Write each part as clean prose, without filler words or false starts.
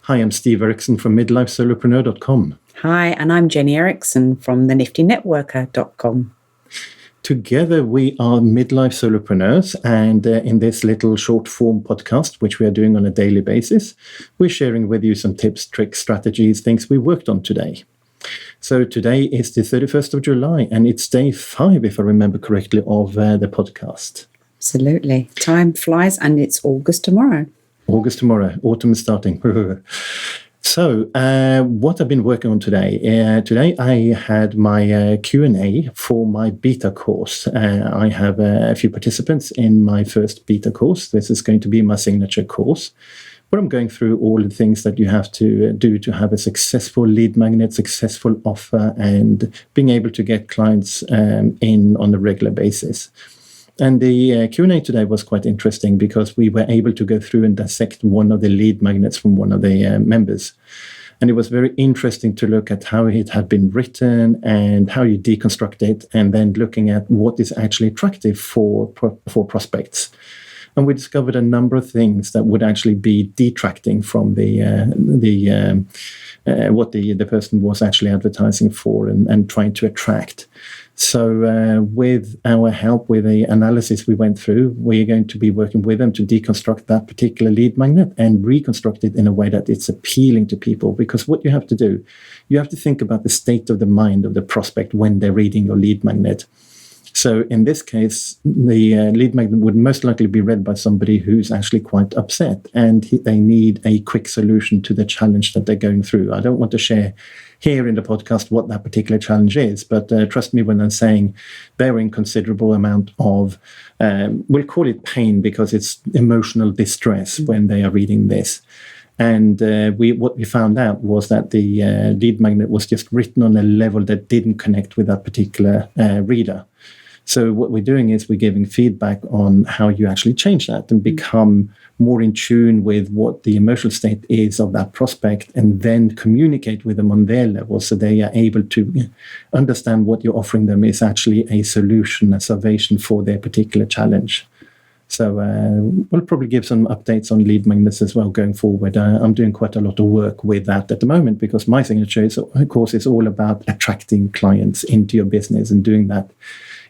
Hi, I'm Steve Erickson from MidlifeSolopreneur.com. Hi, and I'm Jennie Erickson from theNiftyNetworker.com. Together, we are Midlife Solopreneurs, and in this little short-form podcast, which we are doing on a daily basis, we're sharing with you some tips, tricks, strategies, things we worked on today. So today is the 31st of July, and it's day 5, if I remember correctly, of the podcast. Absolutely. Time flies, and it's August tomorrow. August tomorrow. Autumn is starting. So, what I've been working on today. Today I had my Q&A for my beta course. I have a few participants in my first beta course. This is going to be my signature course, where I'm going through all the things that you have to do to have a successful lead magnet, successful offer, and being able to get clients in on a regular basis. And the Q&A today was quite interesting because we were able to go through and dissect one of the lead magnets from one of the members. And it was very interesting to look at how it had been written and how you deconstruct it, and then looking at what is actually attractive for prospects. And we discovered a number of things that would actually be detracting from what the person was actually advertising for and trying to attract. So with our help, with the analysis we went through, we're going to be working with them to deconstruct that particular lead magnet and reconstruct it in a way that it's appealing to people. Because what you have to do, you have to think about the state of the mind of the prospect when they're reading your lead magnet. So in this case, the lead magnet would most likely be read by somebody who's actually quite upset, and they need a quick solution to the challenge that they're going through. I don't want to share here in the podcast what that particular challenge is, but trust me when I'm saying they're in considerable amount of, we'll call it pain, because it's emotional distress when they are reading this. And what we found out was that the lead magnet was just written on a level that didn't connect with that particular reader. So what we're doing is we're giving feedback on how you actually change that and become more in tune with what the emotional state is of that prospect, and then communicate with them on their level so they are able to understand what you're offering them is actually a solution, a salvation for their particular challenge. So we'll probably give some updates on lead magnets as well going forward. I'm doing quite a lot of work with that at the moment, because my signature is, of course, is all about attracting clients into your business and doing that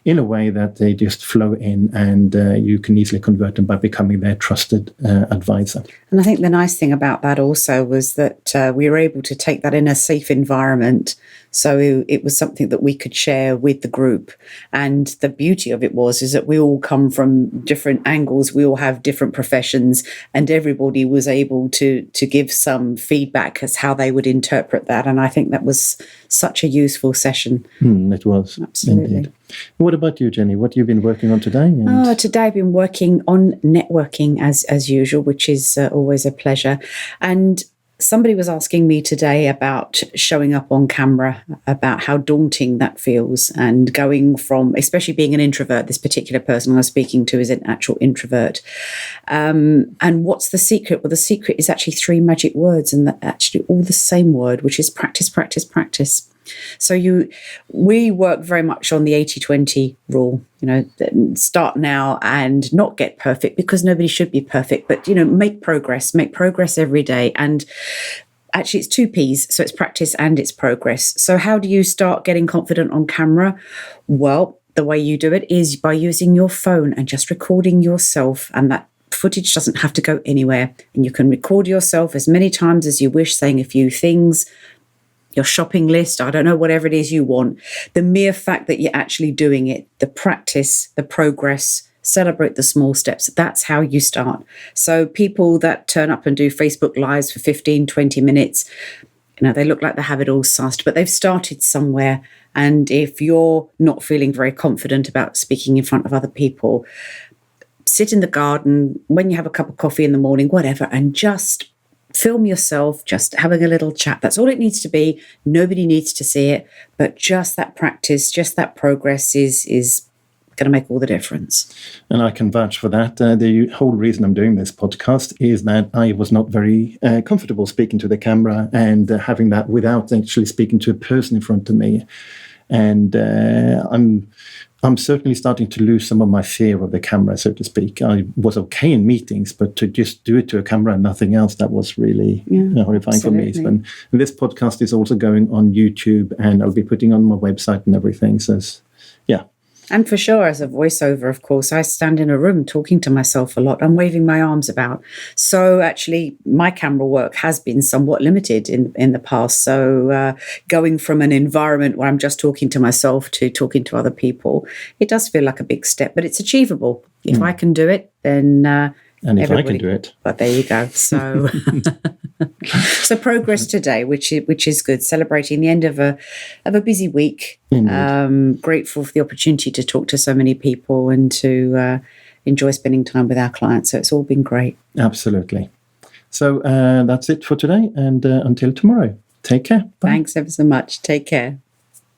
in a way that they just flow in, and you can easily convert them by becoming their trusted advisor. And I think the nice thing about that also was that we were able to take that in a safe environment. So it was something that we could share with the group. And the beauty of it is that we all come from different angles. We all have different professions, and everybody was able to give some feedback as how they would interpret that. And I think that was such a useful session. It was. Absolutely. Indeed. What about you, Jennie? What have you been working on today? Today I've been working on networking as usual, which is always a pleasure. And somebody was asking me today about showing up on camera, about how daunting that feels, and going from, especially being an introvert, this particular person I was speaking to is an actual introvert. And what's the secret? Well, the secret is actually 3 magic words, and they're actually all the same word, which is practice, practice, practice. So we work very much on the 80-20 rule, start now and not get perfect, because nobody should be perfect, but, make progress every day. And actually it's 2 P's. So it's practice and it's progress. So how do you start getting confident on camera? Well, the way you do it is by using your phone and just recording yourself, and that footage doesn't have to go anywhere. And you can record yourself as many times as you wish, saying a few things, your shopping list, I don't know, whatever it is you want. The mere fact that you're actually doing it, the practice, the progress, celebrate the small steps. That's how you start. So people that turn up and do Facebook Lives for 15, 20 minutes, they look like they have it all sussed, but they've started somewhere. And if you're not feeling very confident about speaking in front of other people, sit in the garden when you have a cup of coffee in the morning, whatever, and just film yourself just having a little chat. That's all it needs to be. Nobody needs to see it, but just that practice, just that progress is going to make all the difference. And I can vouch for that. The whole reason I'm doing this podcast is that I was not very comfortable speaking to the camera and having that without actually speaking to a person in front of me. And I'm certainly starting to lose some of my fear of the camera, so to speak. I was okay in meetings, but to just do it to a camera and nothing else, that was really horrifying for me. And this podcast is also going on YouTube, and I'll be putting on my website and everything. So, yeah. And for sure, as a voiceover, of course, I stand in a room talking to myself a lot. I'm waving my arms about. So actually, my camera work has been somewhat limited in the past. So going from an environment where I'm just talking to myself to talking to other people, it does feel like a big step, but it's achievable. If I can do it, then... and if I can do it. But there you go. So... So progress today, which is good. Celebrating the end of a busy week. Grateful for the opportunity to talk to so many people and to enjoy spending time with our clients. So it's all been great. Absolutely. So that's it for today, and until tomorrow. Take care. Bye. Thanks ever so much. Take care.